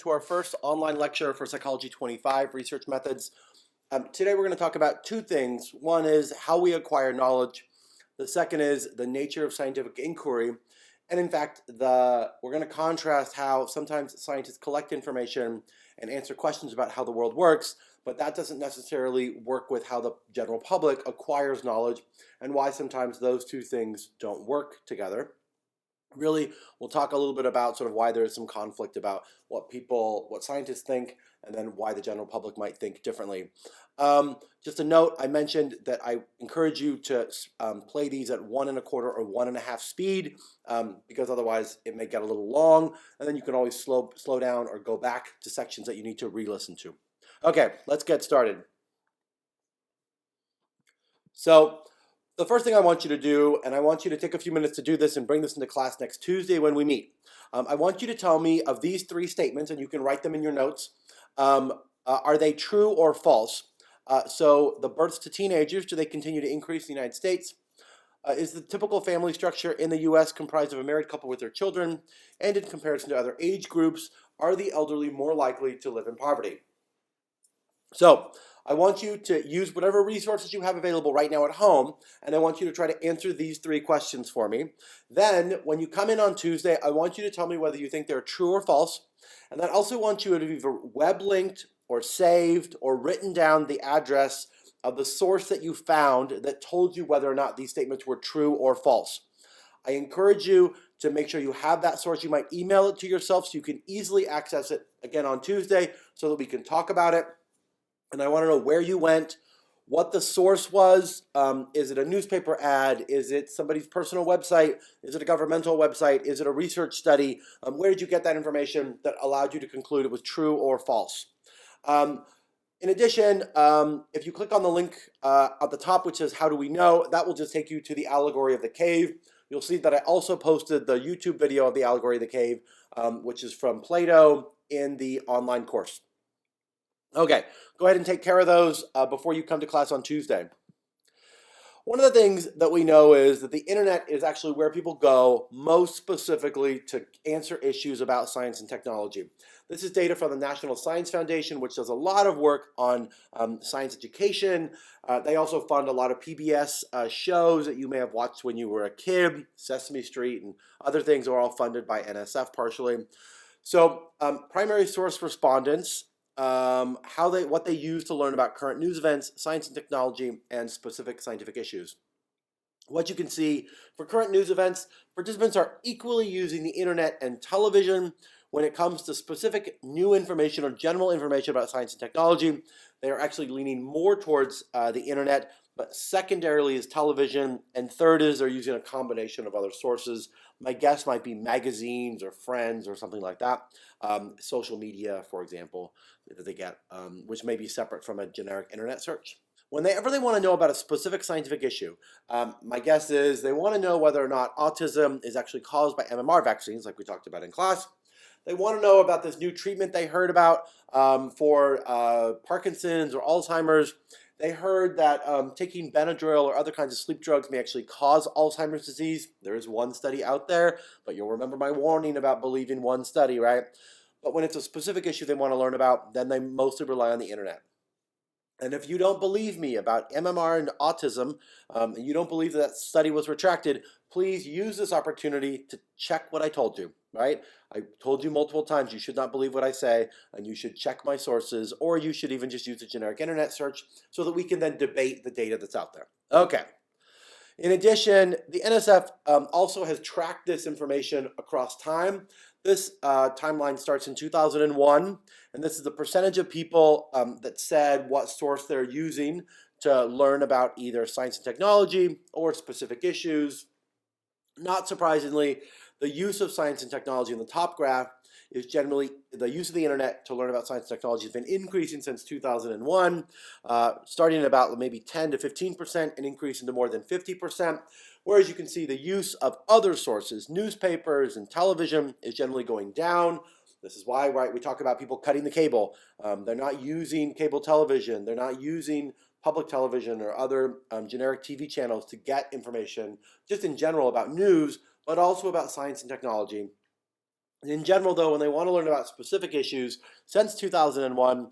to our first online lecture for Psychology 25 Research Methods. Today we're going to talk about two things. One is how we acquire knowledge. The second is the nature of scientific inquiry. And in fact, we're going to contrast how sometimes scientists collect information and answer questions about how the world works, but that doesn't necessarily work with how the general public acquires knowledge and why sometimes those two things don't work together. Really, we'll talk a little bit about sort of why there is some conflict about what scientists think, and then why the general public might think differently. Just a note, I mentioned that I encourage you to play these at 1.25 or 1.5 speed, because otherwise it may get a little long, and then you can always slow down or go back to sections that you need to re-listen to. Okay, let's get started. So, the first thing I want you to do, and I want you to take a few minutes to do this and bring this into class next Tuesday when we meet. I want you to tell me of these three statements, and you can write them in your notes. Are they true or false? So the births to teenagers, do they continue to increase in the United States? Is the typical family structure in the U.S. comprised of a married couple with their children? And in comparison to other age groups, are the elderly more likely to live in poverty? So I want you to use whatever resources you have available right now at home, and I want you to try to answer these three questions for me. Then, when you come in on Tuesday, I want you to tell me whether you think they're true or false, and then I also want you to have either web-linked or saved or written down the address of the source that you found that told you whether or not these statements were true or false. I encourage you to make sure you have that source. You might email it to yourself so you can easily access it again on Tuesday so that we can talk about it. And I want to know where you went, what the source was. Is it a newspaper ad? Is it somebody's personal website? Is it a governmental website? Is it a research study? Where did you get that information that allowed you to conclude it was true or false? In addition, if you click on the link at the top which says how do we know, that will just take you to the allegory of the cave. You'll see that I also posted the YouTube video of the allegory of the cave, which is from Plato in the online course. Okay, go ahead and take care of those before you come to class on Tuesday. One of the things that we know is that the internet is actually where people go most specifically to answer issues about science and technology. This is data from the National Science Foundation, which does a lot of work on science education. They also fund a lot of PBS shows that you may have watched when you were a kid. Sesame Street and other things are all funded by NSF partially. So primary source respondents, what they use to learn about current news events, science and technology, and specific scientific issues. What you can see for current news events, participants are equally using the internet and television. When it comes to specific new information or general information about science and technology, they are actually leaning more towards the internet, but secondarily is television, and third is they're using a combination of other sources. My guess might be magazines or friends or something like that. Social media, for example, that they get, which may be separate from a generic internet search. Whenever they want to know about a specific scientific issue, my guess is they want to know whether or not autism is actually caused by MMR vaccines, like we talked about in class. They want to know about this new treatment they heard about for Parkinson's or Alzheimer's. They heard that taking Benadryl or other kinds of sleep drugs may actually cause Alzheimer's disease. There is one study out there, but you'll remember my warning about believing one study, right? But when it's a specific issue they want to learn about, then they mostly rely on the internet. And if you don't believe me about MMR and autism, and you don't believe that study was retracted, please use this opportunity to check what I told you, right? I told you multiple times you should not believe what I say, and you should check my sources, or you should even just use a generic internet search so that we can then debate the data that's out there. Okay. In addition, the NSF also has tracked this information across time. This timeline starts in 2001, and this is the percentage of people that said what source they're using to learn about either science and technology or specific issues. Not surprisingly, the use of science and technology in the top graph is generally the use of the internet to learn about science and technology has been increasing since 2001, starting at about maybe 10 to 15% and increasing to more than 50%. Whereas you can see the use of other sources, newspapers and television, is generally going down. This is why, right, we talk about people cutting the cable. They're not using cable television. They're not using public television or other generic TV channels to get information just in general about news, but also about science and technology. In general, though, when they want to learn about specific issues, since 2001,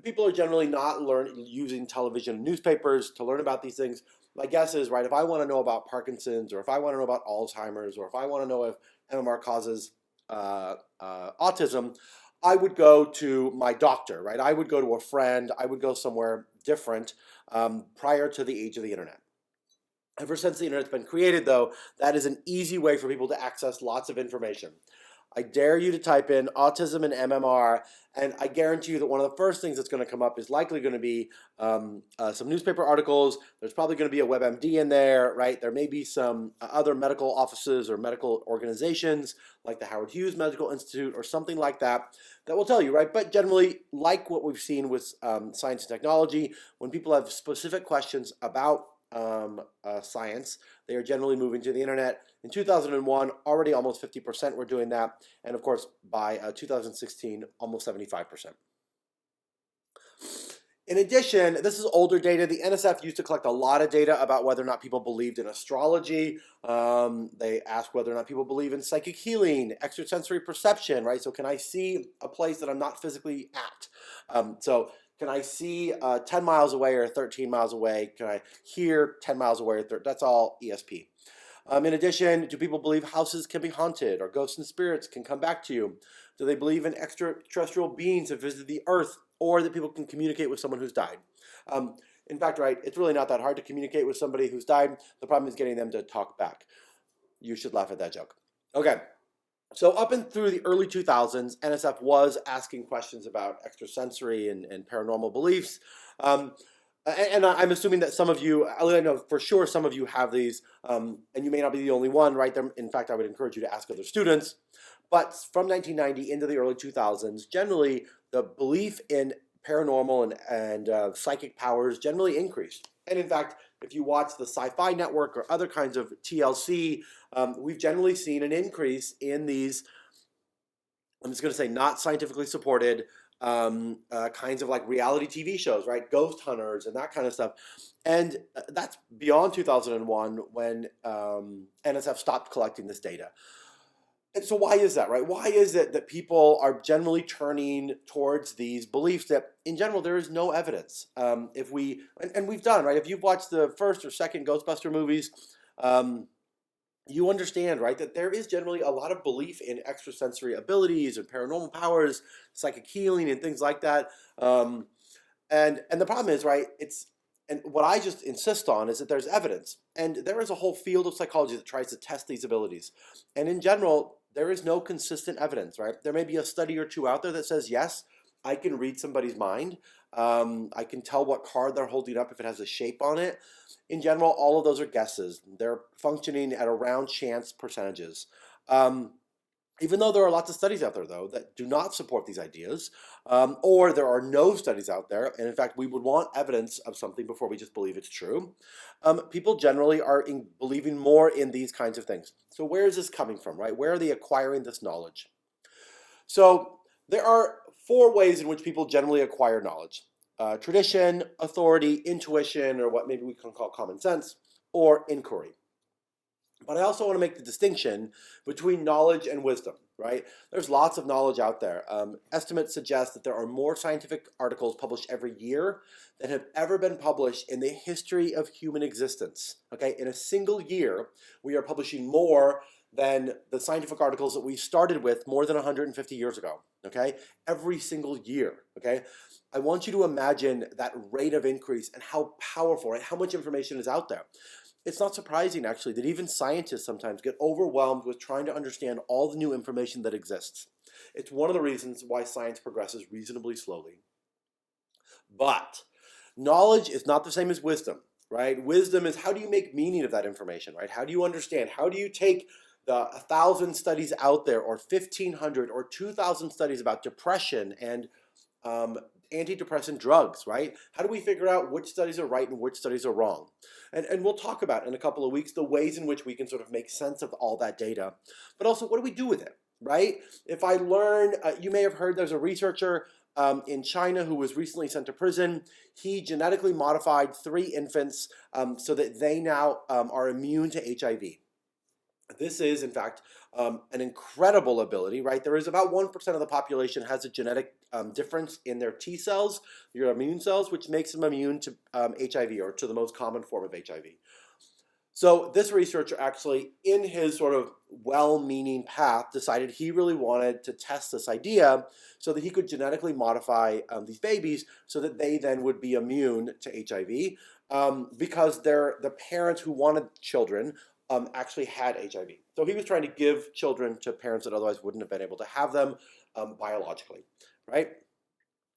people are generally not using television and newspapers to learn about these things. My guess is, right, if I want to know about Parkinson's, or if I want to know about Alzheimer's, or if I want to know if MMR causes autism, I would go to my doctor, right? I would go to a friend. I would go somewhere different prior to the age of the internet. Ever since the internet's been created, though, that is an easy way for people to access lots of information. I dare you to type in autism and MMR, and I guarantee you that one of the first things that's going to come up is likely going to be some newspaper articles. There's probably going to be a WebMD in there, right? There may be some other medical offices or medical organizations like the Howard Hughes Medical Institute or something like that that will tell you, right? But generally, like what we've seen with science and technology, when people have specific questions about science, they are generally moving to the internet. In 2001, already almost 50% were doing that, and of course, by 2016, almost 75%. In addition, this is older data. The NSF used to collect a lot of data about whether or not people believed in astrology. They asked whether or not people believe in psychic healing, extrasensory perception, right? So can I see a place that I'm not physically at? So can I see 10 miles away or 13 miles away? Can I hear 10 miles away or 13? That's all ESP. In addition, do people believe houses can be haunted or ghosts and spirits can come back to you? Do they believe in extraterrestrial beings have visited the earth, or that people can communicate with someone who's died? In fact, right, it's really not that hard to communicate with somebody who's died. The problem is getting them to talk back. You should laugh at that joke. Okay. So up and through the early 2000s, NSF was asking questions about extrasensory and paranormal beliefs. And I'm assuming that some of you, I know for sure some of you have these, and you may not be the only one, right? In fact, I would encourage you to ask other students. But from 1990 into the early 2000s, generally the belief in paranormal and psychic powers generally increased. And in fact, if you watch the Sci-Fi Network or other kinds of TLC, we've generally seen an increase in these, I'm just going to say, not scientifically supported kinds of like reality TV shows, right? Ghost hunters and that kind of stuff. And that's beyond 2001 when NSF stopped collecting this data. And so why is that, right? Why is it that people are generally turning towards these beliefs that, in general, there is no evidence? If we, and we've done, right? If you've watched the first or second Ghostbuster movies, you understand, right, that there is generally a lot of belief in extrasensory abilities and paranormal powers, psychic healing, and things like that. And the problem is, right, and what I just insist on is that there's evidence. And there is a whole field of psychology that tries to test these abilities. And in general, there is no consistent evidence, right? There may be a study or two out there that says, yes, I can read somebody's mind. I can tell what card they're holding up if it has a shape on it. In general, all of those are guesses. They're functioning at around chance percentages. Even though there are lots of studies out there, though, that do not support these ideas, or there are no studies out there, and in fact, we would want evidence of something before we just believe it's true, people generally are believing more in these kinds of things. So where is this coming from, right? Where are they acquiring this knowledge? So there are 4 ways in which people generally acquire knowledge. Tradition, authority, intuition, or what maybe we can call common sense, or inquiry. But I also want to make the distinction between knowledge and wisdom, right? There's lots of knowledge out there. Estimates suggest that there are more scientific articles published every year than have ever been published in the history of human existence, okay? In a single year, we are publishing more than the scientific articles that we started with more than 150 years ago, okay? Every single year, okay? I want you to imagine that rate of increase and how powerful, right? How much information is out there. It's not surprising, actually, that even scientists sometimes get overwhelmed with trying to understand all the new information that exists. It's one of the reasons why science progresses reasonably slowly. But knowledge is not the same as wisdom, right? Wisdom is how do you make meaning of that information, right? How do you understand? How do you take the 1,000 studies out there, or 1,500 or 2,000 studies about depression and antidepressant drugs, right? How do we figure out which studies are right and which studies are wrong? And we'll talk about in a couple of weeks the ways in which we can sort of make sense of all that data. But also, what do we do with it, right? If I learn, you may have heard there's a researcher in China who was recently sent to prison. He genetically modified 3 infants so that they now are immune to HIV. This is, in fact, an incredible ability, right? There is about 1% of the population has a genetic difference in their T cells, your immune cells, which makes them immune to HIV, or to the most common form of HIV. So this researcher actually, in his sort of well-meaning path, decided he really wanted to test this idea so that he could genetically modify these babies so that they then would be immune to HIV, because the parents who wanted children actually had HIV. So he was trying to give children to parents that otherwise wouldn't have been able to have them biologically, right?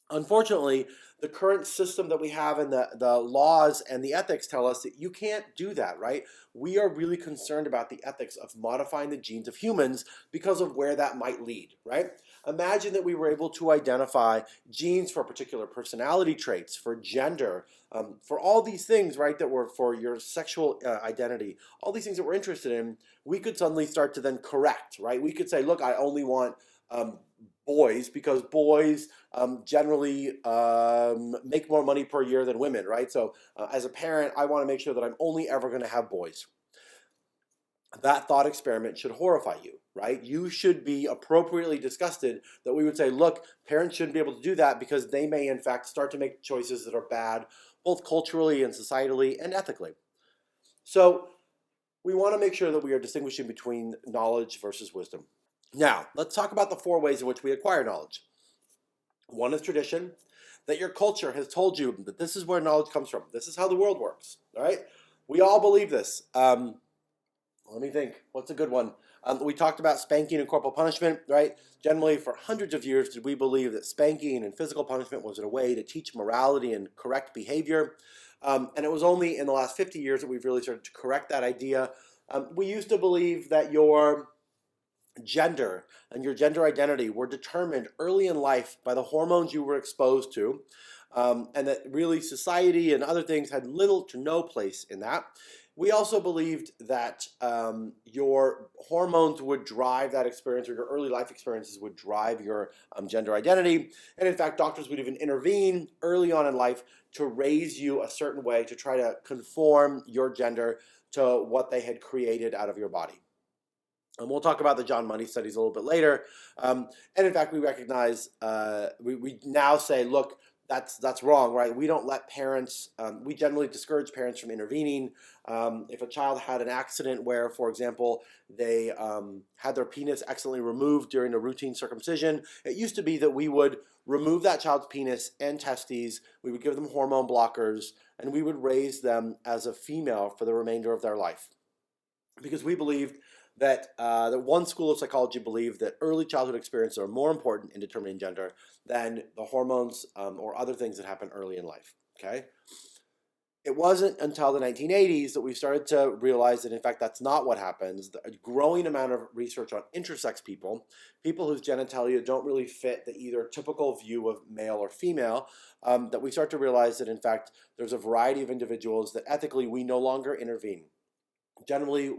Unfortunately, the current system that we have and the laws and the ethics tell us that you can't do that, right? We are really concerned about the ethics of modifying the genes of humans because of where that might lead, right? Imagine that we were able to identify genes for particular personality traits, for gender, for all these things, right, that were for your sexual identity, all these things that we're interested in. We could suddenly start to then correct, right? We could say, look, I only want boys because boys generally make more money per year than women, right? So as a parent, I want to make sure that I'm only ever going to have boys. That thought experiment should horrify you, right? You should be appropriately disgusted that we would say, look, parents shouldn't be able to do that because they may in fact start to make choices that are bad, both culturally and societally and ethically. So we want to make sure that we are distinguishing between knowledge versus wisdom. Now, let's talk about the 4 ways in which we acquire knowledge. One is tradition, that your culture has told you that this is where knowledge comes from. This is how the world works, all right? We all believe this. Let me think. What's a good one? We talked about spanking and corporal punishment, right? Generally, for hundreds of years, did we believe that spanking and physical punishment was a way to teach morality and correct behavior. And it was only in the last 50 years that we've really started to correct that idea. We used to believe that your gender and your gender identity were determined early in life by the hormones you were exposed to, and that really society and other things had little to no place in that. We also believed that your hormones would drive that experience, or your early life experiences would drive your gender identity. And in fact, doctors would even intervene early on in life to raise you a certain way to try to conform your gender to what they had created out of your body. And we'll talk about the John Money studies a little bit later. And in fact, we recognize, we now say, look, that's wrong, right? We don't let parents, we generally discourage parents from intervening. If a child had an accident where, for example, they had their penis accidentally removed during a routine circumcision, it used to be that we would remove that child's penis and testes, we would give them hormone blockers, and we would raise them as a female for the remainder of their life. Because we believed that one school of psychology believed that early childhood experiences are more important in determining gender than the hormones or other things that happen early in life, okay? It wasn't until the 1980s that we started to realize that, in fact, that's not what happens. A growing amount of research on intersex people, people whose genitalia don't really fit the either typical view of male or female, that we start to realize that, in fact, there's a variety of individuals that ethically we no longer intervene. Generally,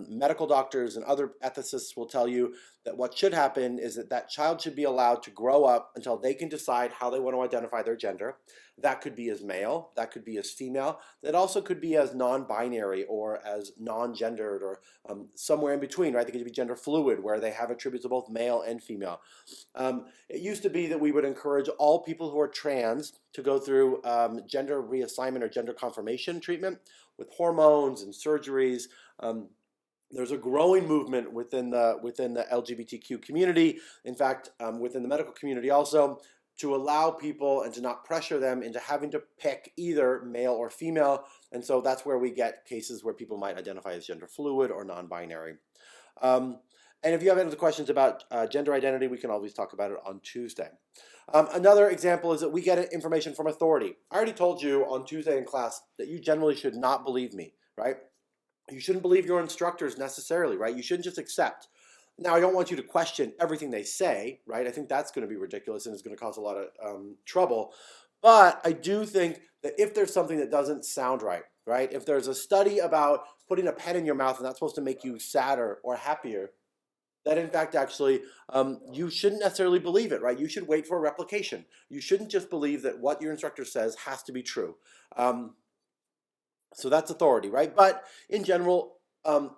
medical doctors and other ethicists will tell you that what should happen is that child should be allowed to grow up until they can decide how they want to identify their gender. That could be as male, that could be as female, that also could be as non-binary or as non-gendered, or somewhere in between, right? They could be gender fluid, where they have attributes of both male and female. It used to be that we would encourage all people who are trans to go through gender reassignment or gender confirmation treatment with hormones and surgeries. There's a growing movement within the LGBTQ community, in fact, within the medical community also, to allow people and to not pressure them into having to pick either male or female. And so that's where we get cases where people might identify as gender fluid or non-binary. And if you have any other questions about gender identity, we can always talk about it on Tuesday. Another example is that we get information from authority. I already told you on Tuesday in class that you generally should not believe me, right? You shouldn't believe your instructors necessarily, right? You shouldn't just accept. Now, I don't want you to question everything they say, right? I think that's going to be ridiculous and it's going to cause a lot of trouble. But I do think that if there's something that doesn't sound right, right? If there's a study about putting a pen in your mouth and that's supposed to make you sadder or happier, that in fact actually you shouldn't necessarily believe it, right? You should wait for a replication. You shouldn't just believe that what your instructor says has to be true. So that's authority, right? But in general,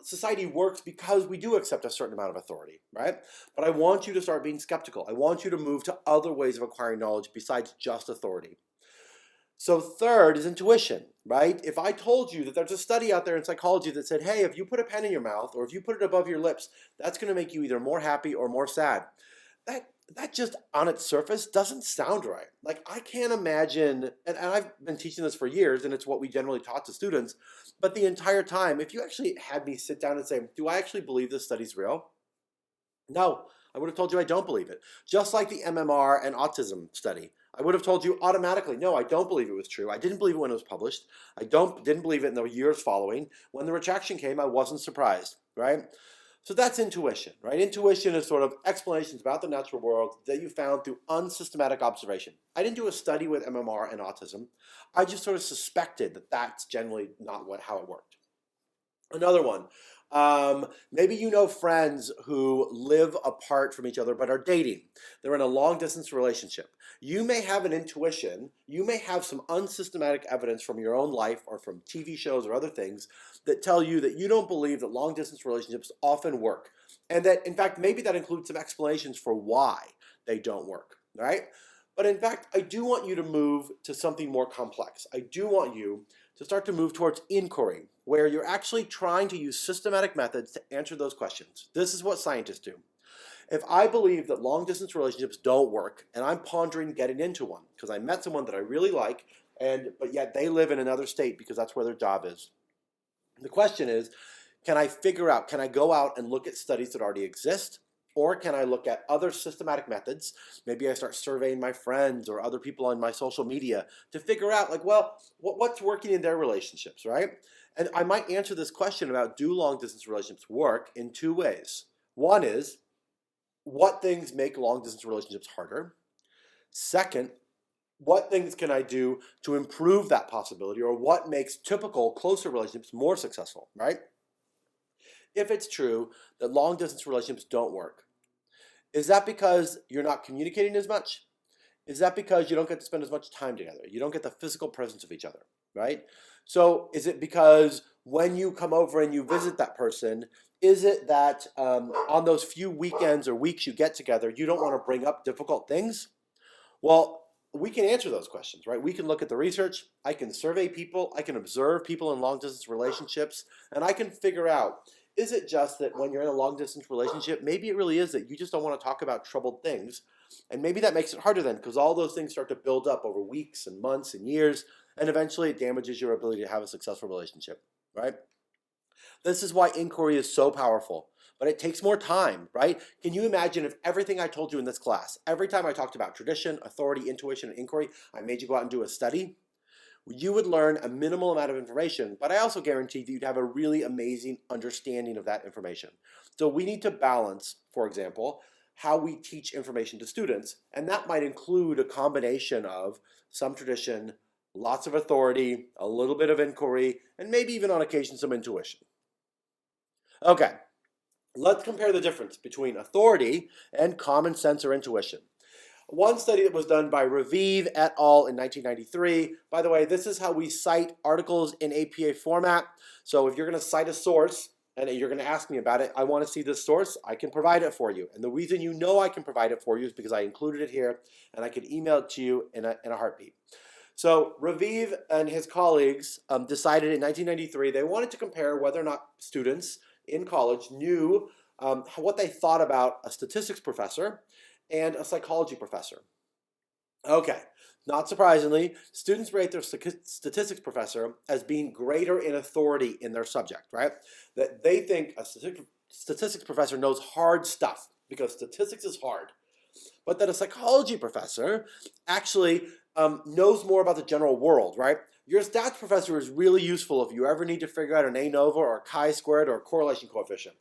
society works because we do accept a certain amount of authority, right? But I want you to start being skeptical. I want you to move to other ways of acquiring knowledge besides just authority. So third is intuition, right? If I told you that there's a study out there in psychology that said, hey, if you put a pen in your mouth or if you put it above your lips, that's going to make you either more happy or more sad. That just on its surface doesn't sound right. Like I can't imagine, and I've been teaching this for years and it's what we generally taught to students, but the entire time, if you actually had me sit down and say, do I actually believe this study's real? No, I would have told you I don't believe it. Just like the MMR and autism study. I would have told you automatically, no, I don't believe it was true. I didn't believe it when it was published. Didn't believe it in the years following. When the retraction came, I wasn't surprised, right? So that's intuition, right? Intuition is sort of explanations about the natural world that you found through unsystematic observation. I didn't do a study with MMR and autism. I just sort of suspected that that's generally not how it worked. Another one, maybe you know friends who live apart from each other but are dating. They're in a long distance relationship. You may have an intuition, you may have some unsystematic evidence from your own life or from TV shows or other things that tell you that you don't believe that long distance relationships often work. And that in fact, maybe that includes some explanations for why they don't work, right? But in fact, I do want you to move to something more complex. I do want you to start to move towards inquiry, where you're actually trying to use systematic methods to answer those questions. This is what scientists do. If I believe that long distance relationships don't work and I'm pondering getting into one because I met someone that I really like, but yet they live in another state because that's where their job is. The question is, can I go out and look at studies that already exist? Or can I look at other systematic methods? Maybe I start surveying my friends or other people on my social media to figure out like, well, what's working in their relationships, right? And I might answer this question about do long distance relationships work in two ways. One is, what things make long distance relationships harder? Second, what things can I do to improve that possibility, or what makes typical closer relationships more successful, right? If it's true that long distance relationships don't work, is that because you're not communicating as much? Is that because you don't get to spend as much time together? You don't get the physical presence of each other, right? So is it because when you come over and you visit that person, is it that on those few weekends or weeks you get together, you don't want to bring up difficult things? Well, we can answer those questions, right? We can look at the research, I can survey people, I can observe people in long distance relationships, and I can figure out, is it just that when you're in a long distance relationship, maybe it really is that you just don't want to talk about troubled things. And maybe that makes it harder then because all those things start to build up over weeks and months and years, and eventually it damages your ability to have a successful relationship, right? This is why inquiry is so powerful, but it takes more time, right? Can you imagine if everything I told you in this class, every time I talked about tradition, authority, intuition, and inquiry, I made you go out and do a study? You would learn a minimal amount of information, but I also guarantee that you'd have a really amazing understanding of that information. So we need to balance, for example, how we teach information to students, and that might include a combination of some tradition, lots of authority, a little bit of inquiry, and maybe even on occasion some intuition. Okay, let's compare the difference between authority and common sense or intuition. One study that was done by Raviv et al. In 1993. By the way, this is how we cite articles in APA format. So if you're going to cite a source and you're going to ask me about it, I want to see this source, I can provide it for you. And the reason you know I can provide it for you is because I included it here and I could email it to you in a heartbeat. So Raviv and his colleagues decided in 1993 they wanted to compare whether or not students in college knew what they thought about a statistics professor and a psychology professor. Okay, not surprisingly, students rate their statistics professor as being greater in authority in their subject, right? That they think a statistics professor knows hard stuff because statistics is hard. But that a psychology professor actually knows more about the general world, right? Your stats professor is really useful if you ever need to figure out an ANOVA or a chi-squared or a correlation coefficient.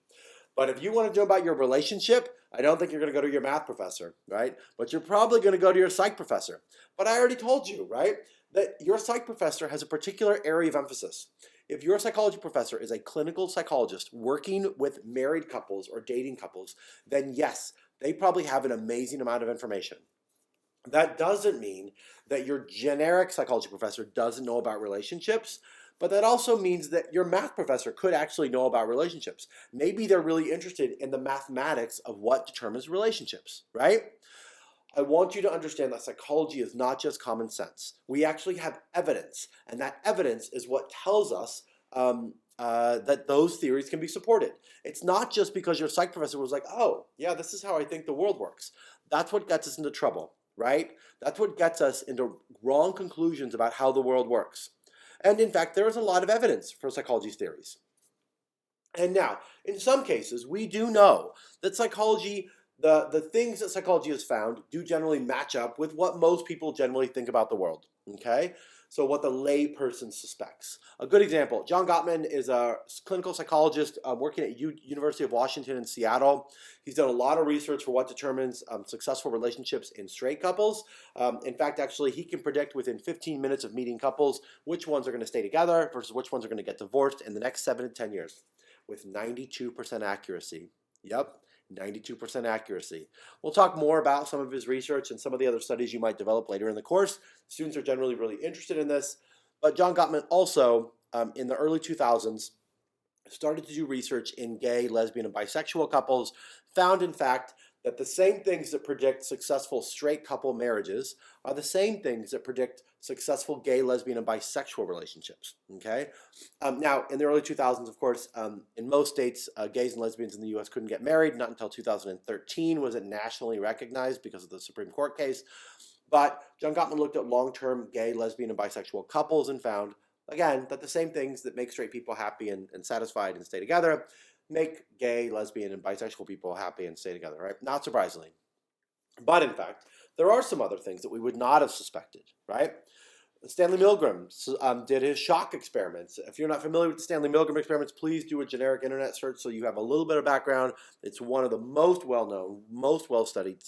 But if you want to know about your relationship, I don't think you're going to go to your math professor, right? But you're probably going to go to your psych professor. But I already told you, right, that your psych professor has a particular area of emphasis. If your psychology professor is a clinical psychologist working with married couples or dating couples, then yes, they probably have an amazing amount of information. That doesn't mean that your generic psychology professor doesn't know about relationships, but that also means that your math professor could actually know about relationships. Maybe they're really interested in the mathematics of what determines relationships, right? I want you to understand that psychology is not just common sense. We actually have evidence, and that evidence is what tells us that those theories can be supported. It's not just because your psych professor was like, oh, yeah, this is how I think the world works. That's what gets us into trouble, right? That's what gets us into wrong conclusions about how the world works. And in fact, there is a lot of evidence for psychology's theories. And now, in some cases, we do know that psychology, the things that psychology has found do generally match up with what most people generally think about the world, okay? So what the lay person suspects. A good example, John Gottman is a clinical psychologist working at University of Washington in Seattle. He's done a lot of research for what determines successful relationships in straight couples. In fact, actually, he can predict within 15 minutes of meeting couples which ones are going to stay together versus which ones are going to get divorced in the next 7 to 10 years with 92% accuracy. Yep, 92% accuracy. We'll talk more about some of his research and some of the other studies you might develop later in the course. Students are generally really interested in this. But John Gottman also, in the early 2000s, started to do research in gay, lesbian, and bisexual couples, found in fact that the same things that predict successful straight couple marriages are the same things that predict successful gay, lesbian, and bisexual relationships, okay? Now, in the early 2000s, of course, in most states, gays and lesbians in the U.S. couldn't get married. Not until 2013 was it nationally recognized because of the Supreme Court case. But John Gottman looked at long-term gay, lesbian, and bisexual couples and found, again, that the same things that make straight people happy and satisfied and stay together make gay, lesbian, and bisexual people happy and stay together, right? Not surprisingly. But in fact, there are some other things that we would not have suspected, right? Stanley Milgram did his shock experiments. If you're not familiar with the Stanley Milgram experiments, please do a generic internet search so you have a little bit of background. It's one of the most well-known, most well-studied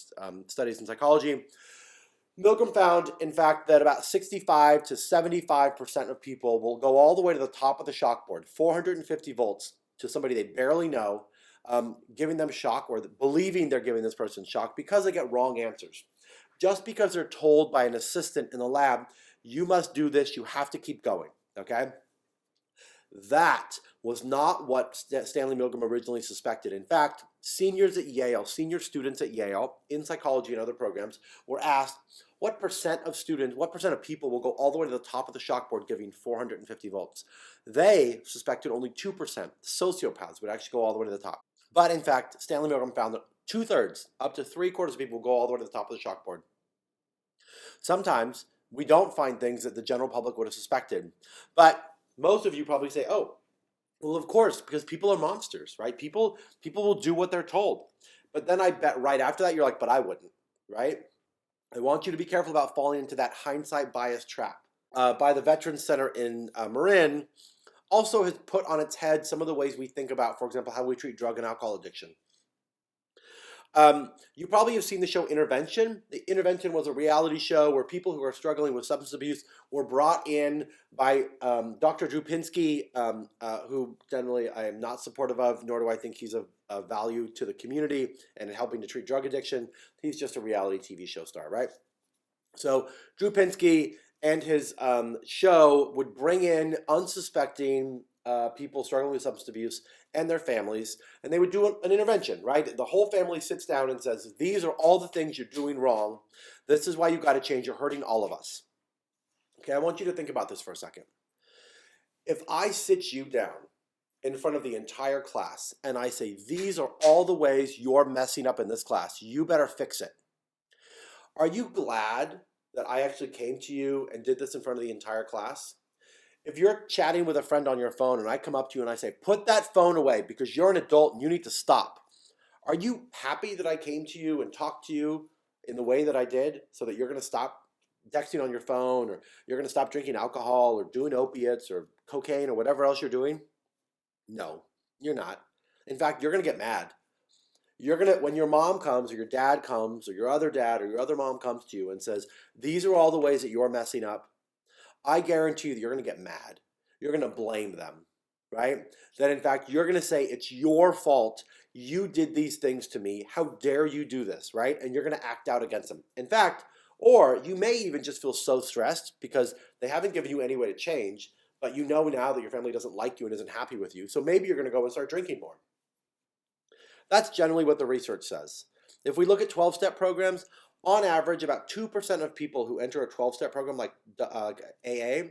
studies in psychology. Milgram found, in fact, that about 65 to 75% of people will go all the way to the top of the shock board, 450 volts, to somebody they barely know, giving them shock or believing they're giving this person shock because they get wrong answers. Just because they're told by an assistant in the lab, you must do this, you have to keep going, okay? That was not what Stanley Milgram originally suspected. In fact, senior students at Yale in psychology and other programs were asked what percent of students, what percent of people will go all the way to the top of the shockboard giving 450 volts. They suspected only 2%, sociopaths, would actually go all the way to the top. But in fact, Stanley Milgram found that 2/3, up to 3/4 of people will go all the way to the top of the chalkboard. Sometimes we don't find things that the general public would have suspected. But most of you probably say, oh, well, of course, because people are monsters, right? People will do what they're told. But then I bet right after that, you're like, but I wouldn't, right? I want you to be careful about falling into that hindsight bias trap. By the Veterans Center in Marin, also has put on its head some of the ways we think about, for example, how we treat drug and alcohol addiction. You probably have seen the show Intervention. The Intervention was a reality show where people who are struggling with substance abuse were brought in by Dr. Drew Pinsky, who generally I am not supportive of, nor do I think he's of value to the community and helping to treat drug addiction. He's just a reality TV show star, right? So Drew Pinsky and his show would bring in unsuspecting people struggling with substance abuse and their families, and they would do an intervention, right? The whole family sits down and says, these are all the things you're doing wrong. This is why you've got to change. You're hurting all of us. Okay, I want you to think about this for a second. If I sit you down in front of the entire class and I say, these are all the ways you're messing up in this class, you better fix it. Are you glad that I actually came to you and did this in front of the entire class? If you're chatting with a friend on your phone and I come up to you and I say, put that phone away because you're an adult and you need to stop, are you happy that I came to you and talked to you in the way that I did so that you're going to stop texting on your phone, or you're going to stop drinking alcohol or doing opiates or cocaine or whatever else you're doing? No, you're not. In fact, you're going to get mad. When your mom comes or your dad comes or your other dad or your other mom comes to you and says, these are all the ways that you're messing up, I guarantee you that you're going to get mad. You're going to blame them, right? That in fact, you're going to say, it's your fault. You did these things to me. How dare you do this, right? And you're going to act out against them. In fact, Or you may even just feel so stressed because they haven't given you any way to change, but you know now that your family doesn't like you and isn't happy with you. So maybe you're going to go and start drinking more. That's generally what the research says. If we look at 12-step programs, on average, about 2% of people who enter a 12-step program like AA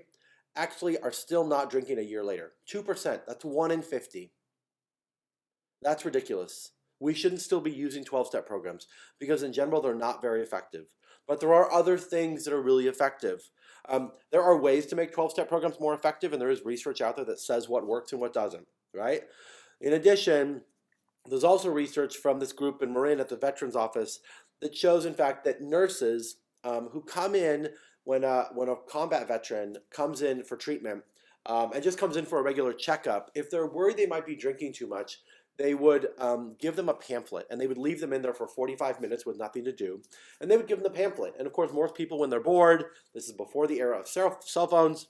actually are still not drinking a year later. 2%, that's 1 in 50. That's ridiculous. We shouldn't still be using 12-step programs because in general, they're not very effective. But there are other things that are really effective. There are ways to make 12-step programs more effective, and there is research out there that says what works and what doesn't, right? In addition, there's also research from this group in Marin at the Veterans Office that shows, in fact, that nurses who come in when a combat veteran comes in for treatment and just comes in for a regular checkup, if they're worried they might be drinking too much, they would give them a pamphlet, and they would leave them in there for 45 minutes with nothing to do, and they would give them the pamphlet. And of course, most people, when they're bored, this is before the era of cell phones,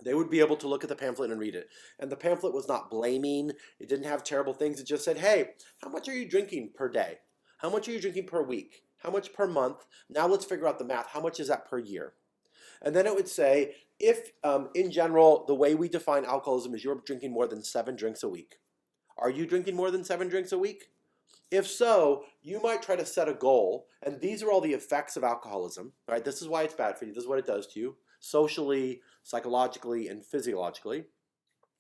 they would be able to look at the pamphlet and read it. And the pamphlet was not blaming. It didn't have terrible things. It just said, hey, how much are you drinking per day? How much are you drinking per week? How much per month? Now let's figure out the math. How much is that per year? And then it would say, if in general, the way we define alcoholism is you're drinking more than 7 drinks a week. Are you drinking more than 7 drinks a week? If so, you might try to set a goal, and these are all the effects of alcoholism, right? This is why it's bad for you. This is what it does to you, socially, psychologically, and physiologically.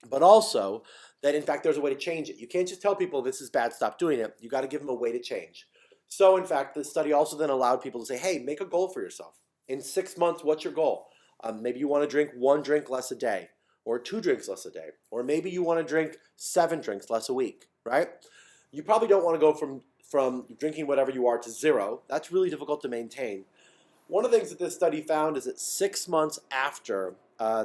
But also that, in fact, there's a way to change it. You can't just tell people this is bad, stop doing it. You got to give them a way to change. So, in fact, this study also then allowed people to say, hey, make a goal for yourself. In 6 months, what's your goal? Maybe you want to drink 1 drink less a day, or 2 drinks less a day, or maybe you want to drink 7 drinks less a week, right? You probably don't want to go from drinking whatever you are to 0. That's really difficult to maintain. One of the things that this study found is that 6 months after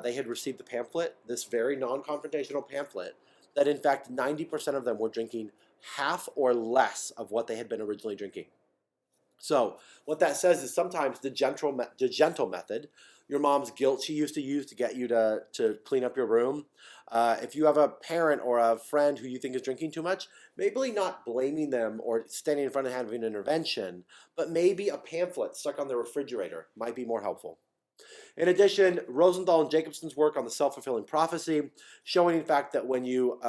they had received the pamphlet, this very non-confrontational pamphlet, that in fact 90% of them were drinking half or less of what they had been originally drinking. So what that says is sometimes the gentle method, your mom's guilt she used to use to get you to clean up your room. If you have a parent or a friend who you think is drinking too much, maybe not blaming them or standing in front and having an intervention, but maybe a pamphlet stuck on the refrigerator might be more helpful. In addition, Rosenthal and Jacobson's work on the self-fulfilling prophecy, showing in fact that when you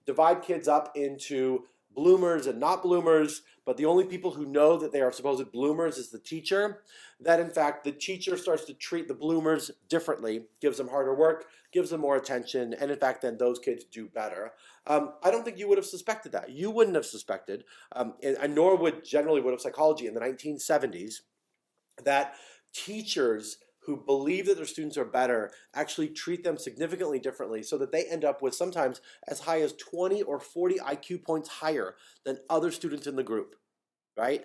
divide kids up into bloomers and not bloomers, but the only people who know that they are supposed bloomers is the teacher, that in fact the teacher starts to treat the bloomers differently, gives them harder work, gives them more attention, and in fact then those kids do better. I don't think you would have suspected that. You wouldn't have suspected, and nor would have psychology in the 1970s, that teachers who believe that their students are better actually treat them significantly differently so that they end up with sometimes as high as 20 or 40 IQ points higher than other students in the group, right?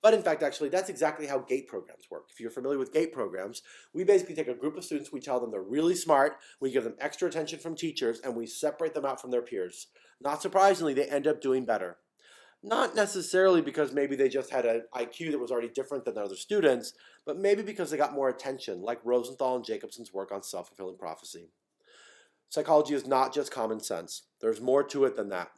But in fact, actually, that's exactly how GATE programs work. If you're familiar with GATE programs, we basically take a group of students, we tell them they're really smart, we give them extra attention from teachers, and we separate them out from their peers. Not surprisingly, they end up doing better. Not necessarily because maybe they just had an IQ that was already different than other students, but maybe because they got more attention, like Rosenthal and Jacobson's work on self-fulfilling prophecy. Psychology is not just common sense. There's more to it than that.